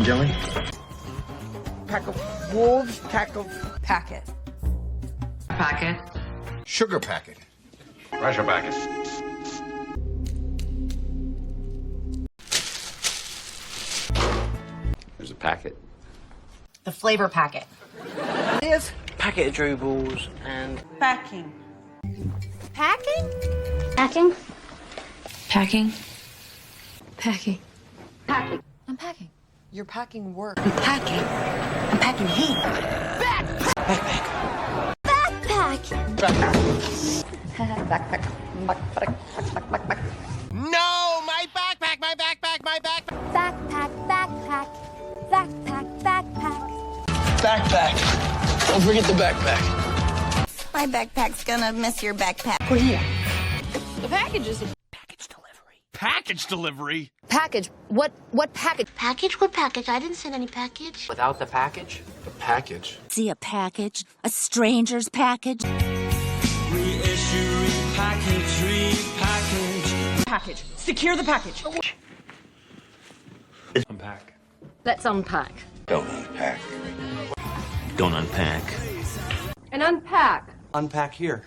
and jelly? Pack of wolves, pack of... Packet. Packet. Sugar packet. Pressure packet. There's a packet. The flavor packet. Is Packet of Drew balls and... Packing. Packing? Packing. Packing. Packing. Packing. I'm packing. You're packing work. I'm packing. I'm packing heat. Backpack. Backpack. Backpack. No! My backpack! My backpack! My backpack! Backpack. Backpack. Backpack. Backpack. Backpack. Don't forget the backpack. My backpack's gonna miss your backpack. The package is... Package delivery. Package delivery? Package. What package? Package? What package? I didn't send any package. Without the package? The package? See a package? A stranger's package? Package. Secure the package. Unpack. Let's unpack. Don't unpack. Don't unpack. And unpack. Unpack here.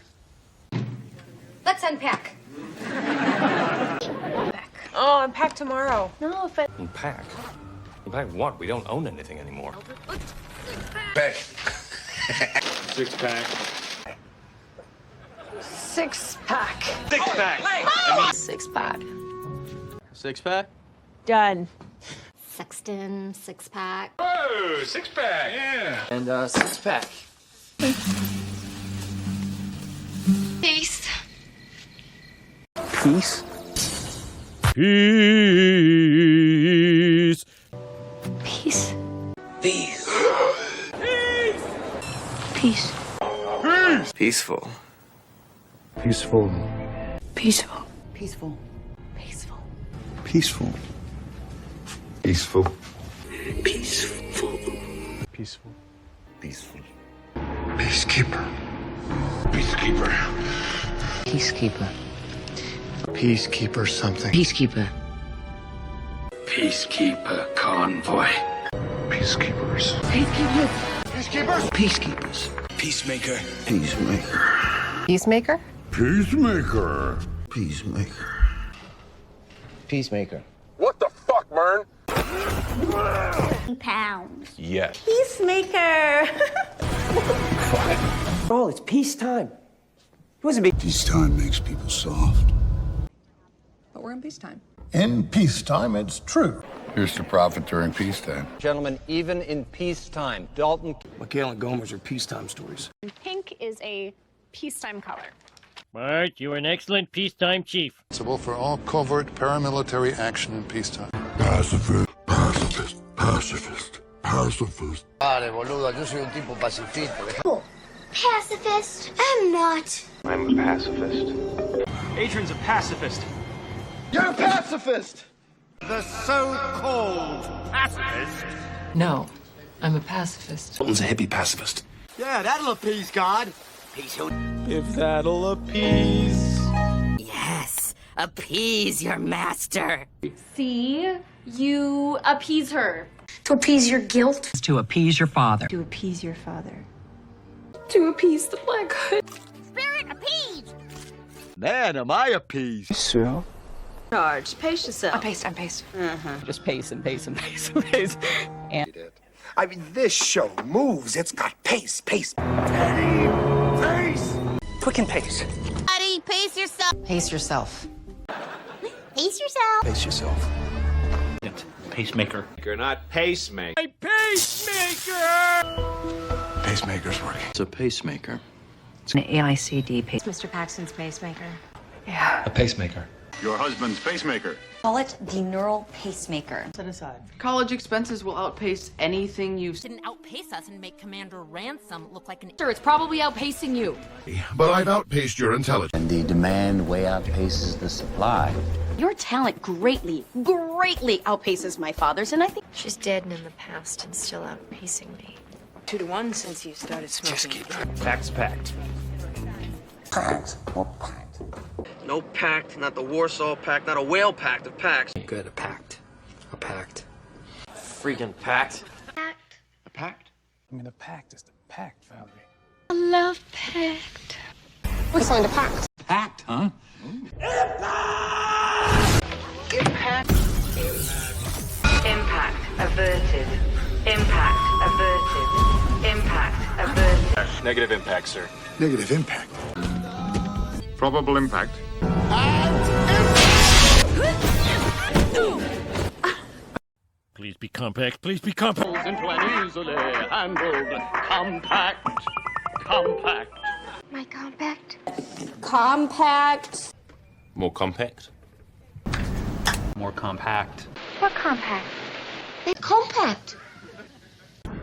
Let's unpack. Oh, unpack tomorrow. No, if I... Unpack? Unpack what? We don't own anything anymore. Back. Six-pack. Six-pack. Six-pack! Six-pack. Six-pack? Done. Sexton, six-pack. Oh, six-pack! Yeah! And, six-pack. Peace. Peace? Peace! Peace. Peace. Peace. Peaceful. Peaceful. Peaceful. Peaceful. Peaceful. Peaceful. Peaceful. Peaceful. Peaceful. Peaceful. Peacekeeper. Peacekeeper. Peacekeeper. Peacekeeper something. Peacekeeper. Peacekeeper convoy. Peacekeepers. Peacekeeper. Peacekeepers. Peacekeepers. Peacemaker. Peacemaker. Peacemaker? Peacemaker. Peacemaker. Peacemaker. What the fuck, Mern? Pounds. Yes. Peacemaker. Oh, it's peacetime. It wasn't big. Peacetime makes people soft. But we're in peacetime. In peacetime, it's true. Here's to profit during peacetime. Gentlemen, even in peacetime, Dalton... Mikhail and Gomer's are peacetime stories. Pink is a peacetime color. Bart, you are an excellent peacetime chief. Responsible for all covert paramilitary action in peacetime. Pacifist, pacifist, pacifist, pacifist. Vale, boludo, yo soy un tipo pacifista. Pacifist. I'm not. I'm a pacifist. Adrian's a pacifist. You're a pacifist! The so-called pacifist. No, I'm a pacifist. Dalton's a hippie pacifist. Yeah, that'll appease God. Peace, who... If that'll appease... Yes. Appease your master. See? You appease her. To appease your guilt. To appease your father. To appease your father. To appease the Black Hood. Spirit appease. Man, am I appeased. Sure. Charge. Pace yourself. I'm pace. Just pace and pace and pace and pace. And I mean, this show moves. It's got pace. Pace! Quick and pace. Buddy, pace yourself. pace yourself. Pace yourself. Pace yourself. Pacemaker. You're not pacemaker. Pacemaker's working. It's a pacemaker. It's an AICD pace. Mr. Paxton's pacemaker. A pacemaker. Your husband's pacemaker. Call it the neural pacemaker. Set aside. College expenses will outpace anything you've... Didn't outpace us and make Commander Ransom look like an... Sure, it's probably outpacing you. But I've outpaced your intelligence. And the demand way outpaces the supply. Your talent greatly outpaces my father's, and I think... She's dead and in the past and still outpacing me. 2-to-1 since you started smoking. Just keep Facts packed. Packed. More packed. No pact, not the Warsaw Pact, not a whale pact of pacts. Good, a pact. A pact. freaking pact. A pact? I mean, the pact is the pact, Valerie. I love pact. We signed a pact. Pact, huh? Impact. Impact averted. Impact averted. Impact averted. Negative impact, sir. Negative impact. Probable impact. Please be compact. Please be compact. Into an easily handled compact. Compact. My compact. Compact. More compact. More compact. What compact? Compact.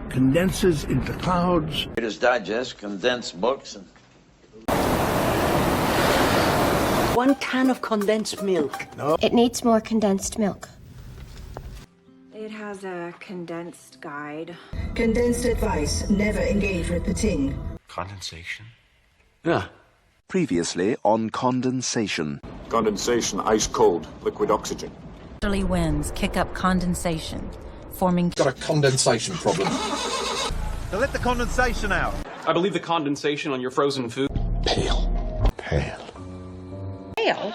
Condenses into clouds. Reader's Digest, condensed books, and 1 can of condensed milk. It needs more condensed milk. It has a condensed guide. Condensed advice. Never engage with the ting. Condensation. Yeah. previously on condensation. Condensation, ice cold, liquid oxygen. Easterly winds kick up condensation, forming... Got a condensation problem. Now let the condensation out. I believe the condensation on your frozen food. Pale. Pale. Pale?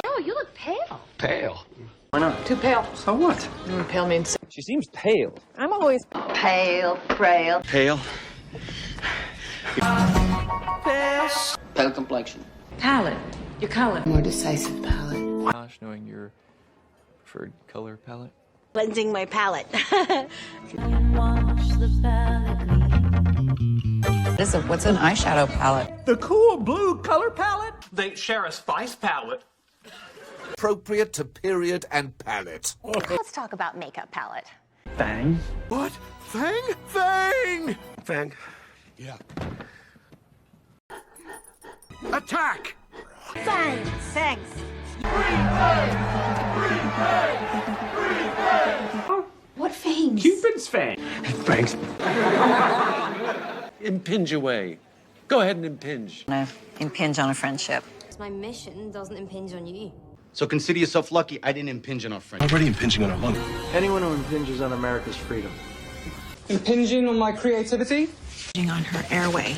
Oh, you look pale. Pale. Why not? Too pale. So what? Pale means... She seems pale. I'm always... Pale, frail. Pale. Pale complexion. Palette. Your color. More decisive palette. Gosh, knowing your preferred color palette. Cleansing my palette. What's an eyeshadow palette? The cool blue color palette? They share a spice palette. Appropriate to period and palette. Let's talk about makeup palette. Fang. What? Fang? Fang! Fang. Yeah. Attack! Fine. Thanks. What fangs? Cupid's fang. Thanks. Impinge away. Go ahead and impinge. Impinge on a friendship. My mission doesn't impinge on you. So consider yourself lucky I didn't impinge on our friend. Already impinging on our money. Anyone who impinges on America's freedom. Impinging on my creativity? Impinging on her airway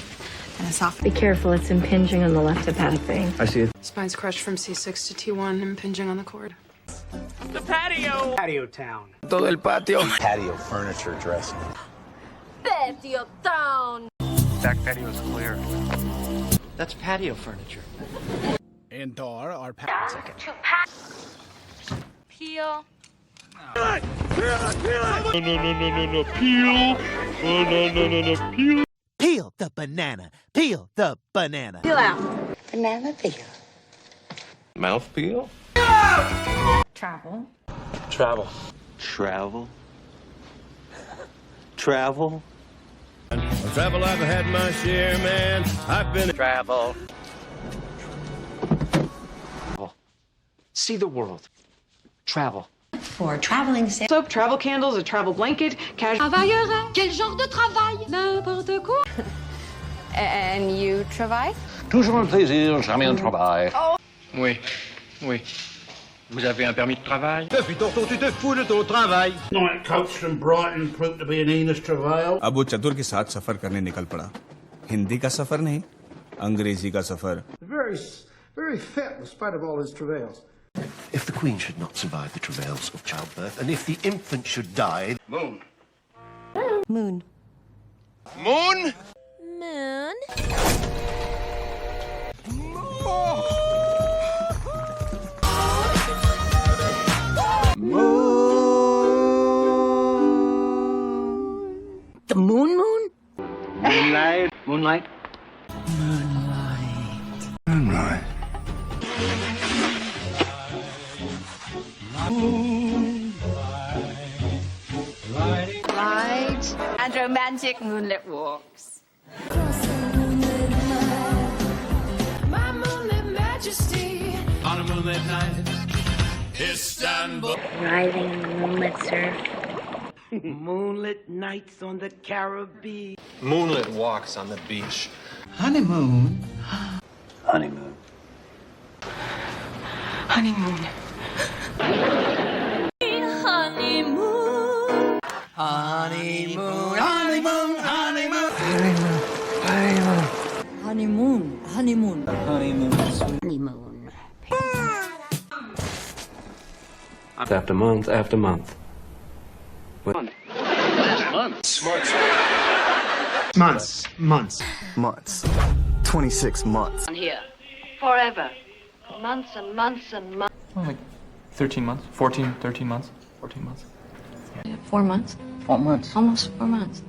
and esophagus. Be careful, it's impinging on the left hepatic vein. I see it. Spine's crushed from C6 to T1, impinging on the cord. The patio! Patio town. Todo el patio. Patio furniture dressing. Patio town! Back patio is clear. That's patio furniture. Indoor or patio? Peel. No, peel. No, peel. Peel the banana. Peel the banana. Peel out. Banana peel. Mouth peel? Travel. Travel. Travel. Travel. Travel, I've had my share, man. I've been... Travel. See the world. Travel. For traveling sale. Soap, travel candles, a travel blanket, casual... Travaillerai. Quel genre de travail? N'importe quoi. And you travail? Toujours un plaisir, jamais un travail. Oui. Oui. Vous avez un permis de travail? Depuis tantôt, tu te fous de ton travail. Night coach from Brighton proved to be an heinous travail. अब वो चतुर के साथ सफर करने निकल पड़ा. हिंदी का सफर नहीं, अंग्रेजी का सफर. Very fit in spite of all his travails. If the Queen should not survive the travails of childbirth, and if the infant should die... Moon. Moon. Moon? Moon. The moon? Moonlight. Moonlight. Moonlight. Light and romantic moonlit walks. My moonlit majesty. On a moonlit night, Istanbul. Riding in the moonlit surf. Moonlit nights on the Caribbean. Moonlit walks on the beach. Honeymoon. Honeymoon. Honeymoon. Honeymoon, honeymoon, honeymoon. Honeymoon, honeymoon. Honeymoon. After month after month. Months. 26 months. Here. Forever. Months and months and months. Like 13 months, 13 months, 14 months. 4 months. 4 months. Almost 4 months.